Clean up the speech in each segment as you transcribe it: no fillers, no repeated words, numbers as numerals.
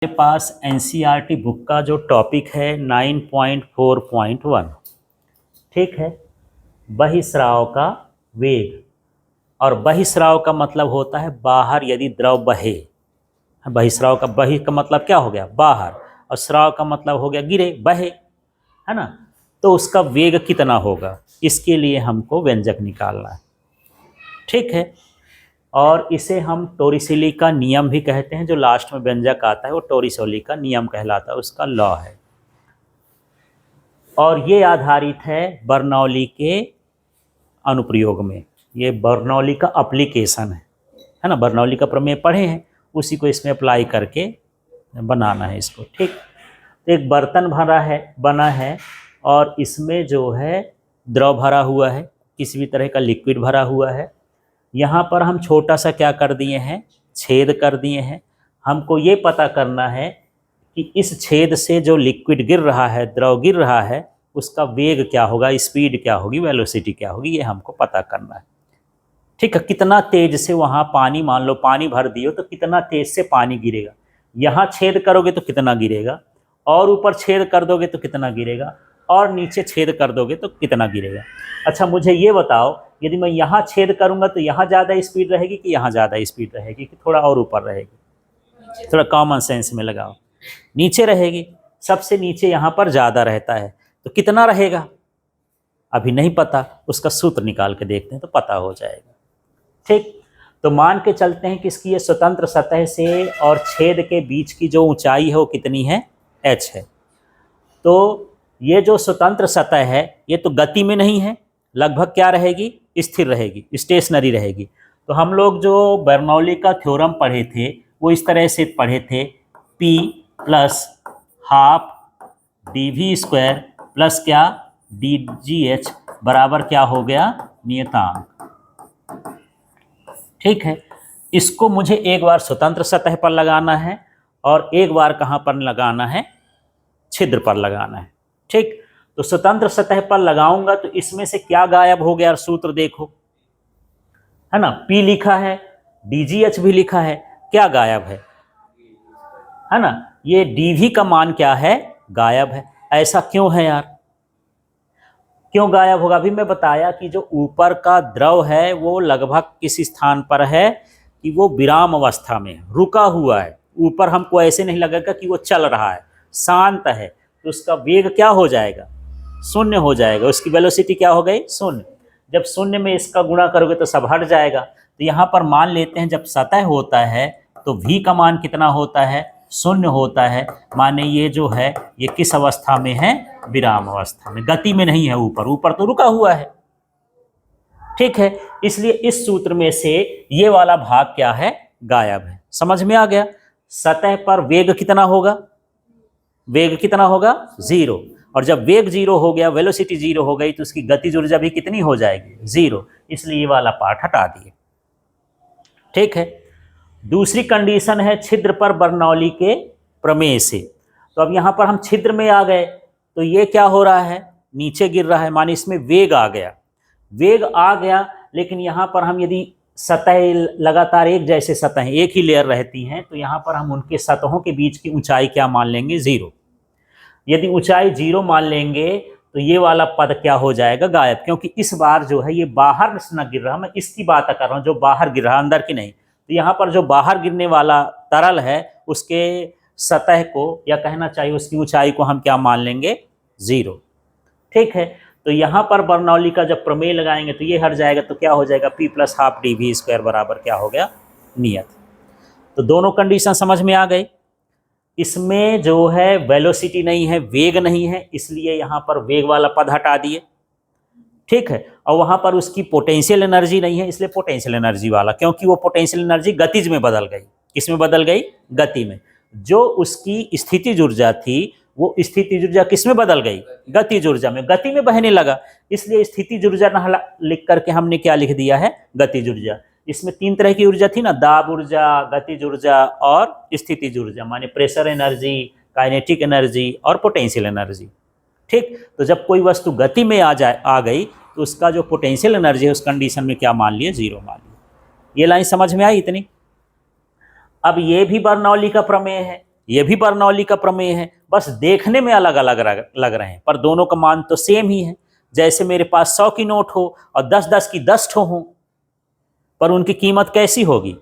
मेरे पास NCERT book का जो टॉपिक है 9.4.1 ठीक है, बहिस्राव का वेग। और बहिस्राव का मतलब होता है बाहर यदि द्रव बहे। बहिस्राव का बहि का मतलब क्या हो गया, बाहर, और स्राव का मतलब हो गया गिरे, बहे, है ना। तो उसका वेग कितना होगा, इसके लिए हमको व्यंजक निकालना है, ठीक है। और इसे हम टोरिसेली का नियम भी कहते हैं। जो लास्ट में व्यंजक आता है वो टोरिसेली का नियम कहलाता है, उसका लॉ है। और ये आधारित है बर्नौली के अनुप्रयोग में। ये बर्नौली का एप्लीकेशन है ना। बर्नौली का प्रमेय पढ़े हैं, उसी को इसमें अप्लाई करके बनाना है इसको, ठीक। तो एक बर्तन बना है और इसमें जो है द्रव भरा हुआ है, किसी भी तरह का लिक्विड भरा हुआ है। यहाँ पर हम छोटा सा क्या कर दिए हैं, छेद कर दिए हैं। हमको ये पता करना है कि इस छेद से जो लिक्विड गिर रहा है, द्रव गिर रहा है, उसका वेग क्या होगा, स्पीड क्या होगी, वेलोसिटी क्या होगी, ये हमको पता करना है, ठीक है। कितना तेज से वहाँ पानी, मान लो पानी भर दियो तो कितना तेज से पानी गिरेगा। यहाँ छेद करोगे तो कितना गिरेगा, और ऊपर छेद कर दोगे तो कितना गिरेगा, और नीचे छेद कर दोगे तो कितना गिरेगा। अच्छा मुझे ये बताओ, यदि मैं यहाँ छेद करूँगा तो यहाँ ज़्यादा स्पीड रहेगी कि यहाँ ज़्यादा स्पीड रहेगी, कि थोड़ा और ऊपर रहेगी? थोड़ा कॉमन सेंस में लगाओ, नीचे रहेगी। सबसे नीचे यहाँ पर ज़्यादा रहता है, तो कितना रहेगा अभी नहीं पता, उसका सूत्र निकाल के देखते हैं तो पता हो जाएगा, ठीक। तो मान के चलते हैं कि इसकी ये स्वतंत्र सतह से और छेद के बीच की जो ऊंचाई है वो कितनी है, h है। तो ये जो स्वतंत्र सतह है ये तो गति में नहीं है, लगभग क्या रहेगी, स्थिर रहेगी, स्टेशनरी रहेगी। तो हम लोग जो बर्नौली का थ्योरम पढ़े थे वो इस तरह से पढ़े थे, P plus half dv² plus क्या, dgh बराबर क्या हो गया, नियतांक, ठीक है। इसको मुझे एक बार स्वतंत्र सतह पर लगाना है और एक बार कहाँ पर लगाना है, छिद्र पर लगाना है, ठीक। तो स्वतंत्र सतह पर लगाऊंगा तो इसमें से क्या गायब हो गया, सूत्र देखो, है ना। P लिखा है, dgh भी लिखा है, क्या गायब है ना। ये dv का मान क्या है, गायब है। ऐसा क्यों है यार, क्यों गायब होगा? अभी मैं बताया कि जो ऊपर का द्रव है वो लगभग किस स्थान पर है कि वो विराम अवस्था में है, रुका हुआ है। ऊपर हमको ऐसे नहीं लगेगा कि वो चल रहा है, शांत है, तो उसका वेग क्या हो जाएगा, शून्य हो जाएगा। उसकी वेलोसिटी क्या हो गई, शून्य। जब शून्य में इसका गुणा करोगे तो सब हट जाएगा। तो यहाँ पर मान लेते हैं जब सतह होता है तो v का मान कितना होता है, शून्य होता है। माने ये जो है ये किस अवस्था में है, विराम अवस्था में, गति में नहीं है। ऊपर तो रुका हुआ है, ठीक है। इसलिए इस सूत्र में से ये वाला भाग क्या है, गायब है। समझ में आ गया। सतह पर वेग कितना होगा, वेग कितना होगा, 0। और जब वेग 0 हो गया, वेलोसिटी 0 हो गई, तो उसकी गतिज ऊर्जा भी कितनी हो जाएगी, 0। इसलिए ये वाला पार्ट हटा दिए, ठीक है। दूसरी कंडीशन है छिद्र पर बर्नौली के प्रमेय से। तो अब यहाँ पर हम छिद्र में आ गए तो ये क्या हो रहा है, नीचे गिर रहा है, माने इसमें वेग आ गया, वेग आ गया। लेकिन यहाँ पर हम यदि सतह लगातार एक जैसे सतह एक ही लेयर रहती हैं तो यहाँ पर हम उनके सतहों के बीच की ऊंचाई क्या मान लेंगे, 0। यदि ऊंचाई 0 मान लेंगे तो ये वाला पद क्या हो जाएगा, गायब। क्योंकि इस बार जो है ये बाहर न गिर रहा, मैं इसकी बात कर रहा हूँ जो बाहर गिर रहा, अंदर की नहीं। तो यहाँ पर जो बाहर गिरने वाला तरल है उसके सतह को, या कहना चाहिए उसकी ऊंचाई को, हम क्या मान लेंगे, 0, ठीक है। तो यहाँ पर बर्नौली का जब प्रमेय लगाएंगे तो ये हट जाएगा, तो क्या हो जाएगा, P प्लस हाफ dv² बराबर क्या हो गया, नियत। तो दोनों कंडीशन समझ में आ गई। इसमें जो है वेलोसिटी नहीं है, वेग नहीं है, इसलिए यहाँ पर वेग वाला पद हटा दिए, ठीक है। और वहाँ पर उसकी पोटेंशियल एनर्जी नहीं है, इसलिए पोटेंशियल एनर्जी वाला, क्योंकि वो पोटेंशियल एनर्जी गतिज में बदल गई। किस में बदल गई, गति में। जो उसकी स्थितिज ऊर्जा थी वो स्थितिज ऊर्जा किस में बदल गई, गतिज ऊर्जा में, गति में बहने लगा। इसलिए स्थितिज ऊर्जा न लिख करके हमने क्या लिख दिया है, गतिज ऊर्जा। इसमें 3 तरह की ऊर्जा थी ना, दाब ऊर्जा, गतिज ऊर्जा और स्थितिज ऊर्जा, माने प्रेशर एनर्जी, काइनेटिक एनर्जी और पोटेंशियल एनर्जी, ठीक। तो जब कोई वस्तु गति में आ गई तो उसका जो पोटेंशियल एनर्जी है उस कंडीशन में क्या मान लिए, 0 मान लिए। ये लाइन समझ में आई इतनी। अब ये भी बर्नौली का प्रमेय है, ये भी बर्नौली का प्रमेय है, बस देखने में अलग अलग लग रहे हैं पर दोनों का मान तो सेम ही है। जैसे मेरे पास 100 की नोट हो और 10-10 की 10 ठो हो, पर उनकी कीमत कैसी होगी?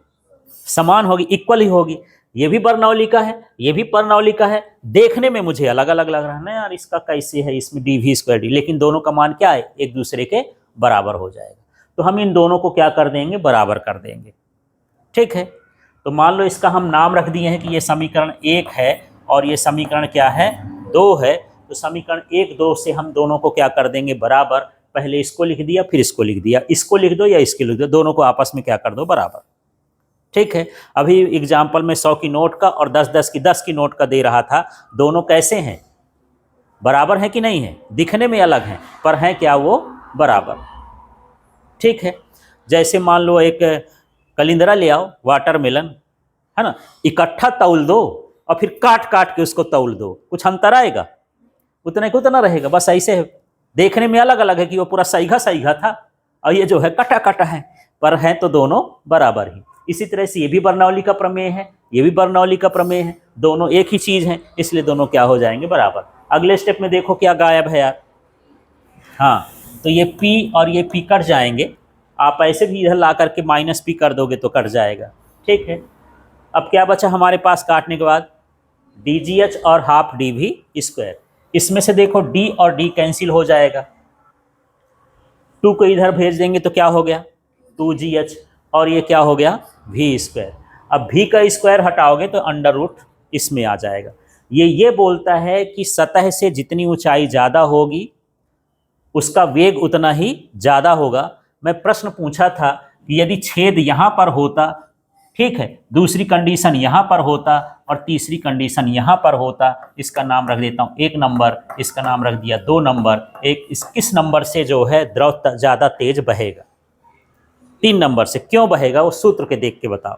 समान होगी, इक्वल ही होगी। ये भी बर्नौली का है, ये भी बर्नौली का है, देखने में मुझे अलग अलग लग रहा है ना यार, इसका कैसे है, इसमें dv²d, लेकिन दोनों का मान क्या है? एक दूसरे के बराबर हो जाएगा। तो हम इन दोनों को क्या कर देंगे? बराबर कर देंगे। ठीक है, तो मान लो इसका हम नाम रख दिए हैं कि ये समीकरण 1 है और ये समीकरण क्या है? 2 है। तो समीकरण 1, 2 से हम दोनों को क्या कर देंगे? बराबर। पहले इसको लिख दिया, फिर इसको लिख दिया, इसको लिख दो या इसको लिख दो, दोनों को आपस में क्या कर दो? बराबर। ठीक है, अभी एग्जाम्पल में 100 की नोट का और 10-10 की 10 की नोट का दे रहा था, दोनों कैसे हैं? बराबर हैं कि नहीं है? दिखने में अलग हैं पर हैं क्या वो? बराबर। ठीक है, जैसे मान लो एक कलिंदरा ले आओ, वाटरमेलन, है ना, इकट्ठा तौल दो और फिर काट काट के उसको तौल दो, कुछ अंतर आएगा? उतना को उतना रहेगा। बस ऐसे है, देखने में अलग अलग है कि वो पूरा सईघा सईघा था और ये जो है कटा कटा है, पर हैं तो दोनों बराबर ही। इसी तरह से ये भी बर्नौली का प्रमेय है, ये भी बर्नौली का प्रमेय है, दोनों एक ही चीज़ है, इसलिए दोनों क्या हो जाएंगे? बराबर। अगले स्टेप में देखो क्या गायब है यार। हाँ, तो ये P और ये P कट जाएंगे, आप ऐसे भी इधर ला करके -P कर दोगे तो कट जाएगा। ठीक है, अब क्या बचा हमारे पास काटने के बाद? dgh और हाफ dv²। इसमें से देखो d और d कैंसिल हो जाएगा, 2 को इधर भेज देंगे तो क्या हो गया? 2gh, और ये क्या हो गया? v²। अब v का स्क्वायर हटाओगे तो अंडर रूट इसमें आ जाएगा। ये बोलता है कि सतह से जितनी ऊंचाई ज़्यादा होगी उसका वेग उतना ही ज़्यादा होगा। मैं प्रश्न पूछा था कि यदि छेद यहाँ पर होता, ठीक है, दूसरी कंडीशन यहाँ पर होता और तीसरी कंडीशन यहाँ पर होता, इसका नाम रख देता हूँ 1 नंबर, इसका नाम रख दिया 2 नंबर। किस नंबर से जो है द्रव ज़्यादा तेज बहेगा? 3 नंबर से। क्यों बहेगा वो सूत्र के देख के बताओ।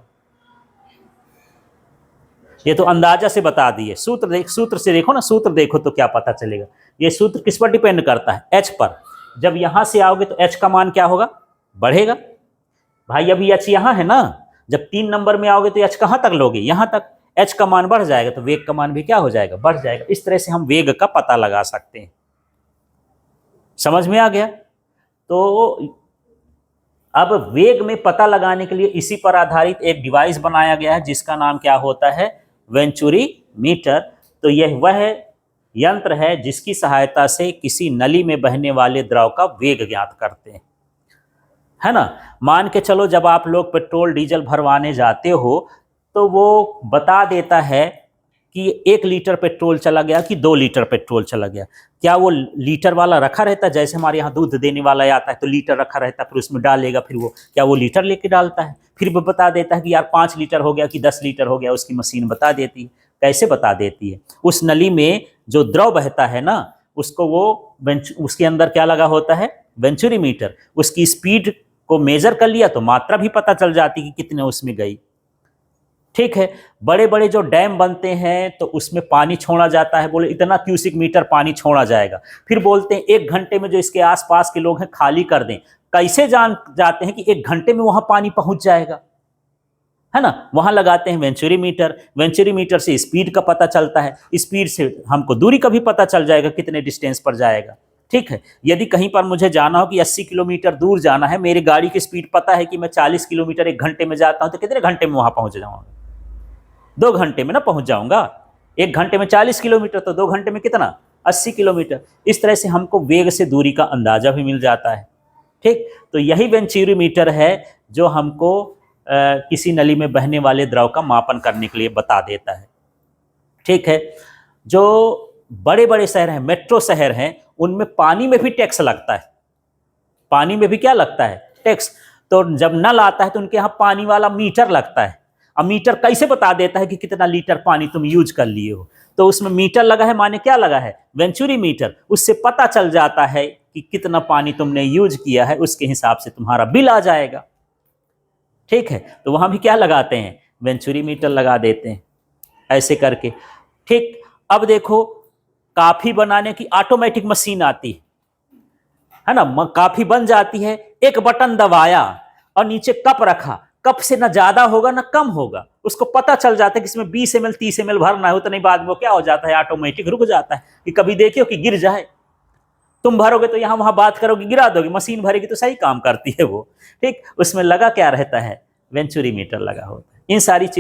ये तो अंदाजा से बता दिए, सूत्र से देखो ना, सूत्र देखो तो क्या पता चलेगा। ये सूत्र किस पर डिपेंड करता है? h पर। जब यहां से आओगे तो h का मान क्या होगा? बढ़ेगा। भाई अभी h यहां है ना, जब 3 नंबर में आओगे तो h कहां तक लोगे? यहां तक। h का मान बढ़ जाएगा तो वेग का मान भी क्या हो जाएगा? बढ़ जाएगा। इस तरह से हम वेग का पता लगा सकते हैं। समझ में आ गया? तो अब वेग में पता लगाने के लिए इसी पर आधारित एक डिवाइस बनाया गया है जिसका नाम क्या होता है? Venturi meter. तो यह वह यंत्र है जिसकी सहायता से किसी नली में बहने वाले द्रव का वेग ज्ञात करते हैं, है ना। मान के चलो जब आप लोग पेट्रोल डीजल भरवाने जाते हो तो वो बता देता है कि 1 लीटर पेट्रोल चला गया कि 2 लीटर पेट्रोल चला गया। क्या वो लीटर वाला रखा रहता है? जैसे हमारे यहाँ दूध देने वाला आता है तो लीटर रखा रहता है, फिर उसमें डालेगा, फिर वो क्या वो लीटर लेके डालता है? फिर वो बता देता है कि यार 5 लीटर हो गया कि 10 लीटर हो गया, उसकी मशीन बता देती है। कैसे बता देती है? उस नली में जो द्रव बहता है ना, उसको वो उसके अंदर क्या लगा होता है? Venturi meter. उसकी स्पीड को मेजर कर लिया तो मात्रा भी पता चल जाती कि कितने उसमें गई। ठीक है, बड़े बड़े जो डैम बनते हैं तो उसमें पानी छोड़ा जाता है, बोले इतना क्यूसिक मीटर पानी छोड़ा जाएगा। फिर बोलते हैं 1 घंटे में जो इसके आसपास के लोग हैं खाली कर दें। कैसे जान जाते हैं कि 1 घंटे में वहां पानी पहुंच जाएगा? है ना, वहां लगाते हैं वेंचुरी मीटर। वेंचुरी मीटर से स्पीड का पता चलता है, स्पीड से हमको दूरी का भी पता चल जाएगा कितने डिस्टेंस पर जाएगा। ठीक है, यदि कहीं पर मुझे जाना हो कि 80 किलोमीटर दूर जाना है, मेरी गाड़ी की स्पीड पता है कि मैं 40 किलोमीटर 1 घंटे में जाता हूं, तो कितने घंटे में वहां पहुंच जाऊंगा? 2 घंटे में ना पहुंच जाऊंगा। 1 घंटे में 40 किलोमीटर तो 2 घंटे में कितना? 80 किलोमीटर। इस तरह से हमको वेग से दूरी का अंदाजा भी मिल जाता है। ठीक, तो यही वेंचुरी मीटर है जो हमको किसी नली में बहने वाले द्रव का मापन करने के लिए बता देता है। ठीक है, जो बड़े बड़े शहर हैं, मेट्रो शहर हैं, उनमें पानी में भी टैक्स लगता है। पानी में भी क्या लगता है? टैक्स। तो जब नल आता है तो उनके यहाँ पानी वाला मीटर लगता है। अब मीटर कैसे बता देता है कि कितना लीटर पानी तुम यूज कर लिए हो? तो उसमें मीटर लगा है, माने क्या लगा है? Venturi meter. उससे पता चल जाता है कि कितना पानी तुमने यूज किया है, उसके हिसाब से तुम्हारा बिल आ जाएगा। ठीक है, तो वहां भी क्या लगाते हैं? वेंचुरी मीटर लगा देते हैं, ऐसे करके। ठीक, अब देखो कॉफी बनाने की ऑटोमेटिक मशीन आती है ना, कॉफी बन जाती है, एक बटन दबाया और नीचे कप रखा, कप से ना ज्यादा होगा ना कम होगा, उसको पता चल जाता है कि इसमें 20 ml 30 ml भरना है, तो नहीं बाद में वो क्या हो जाता है, ऑटोमेटिक रुक जाता है कि कभी देखियो कि गिर जाए। तुम भरोगे तो यहां वहां बात करोगे गिरा दोगे, मशीन भरेगी तो सही काम करती है वो। ठीक, उसमें लगा क्या रहता है, वेंचुरीमीटर लगा होता है। इन सारी चीज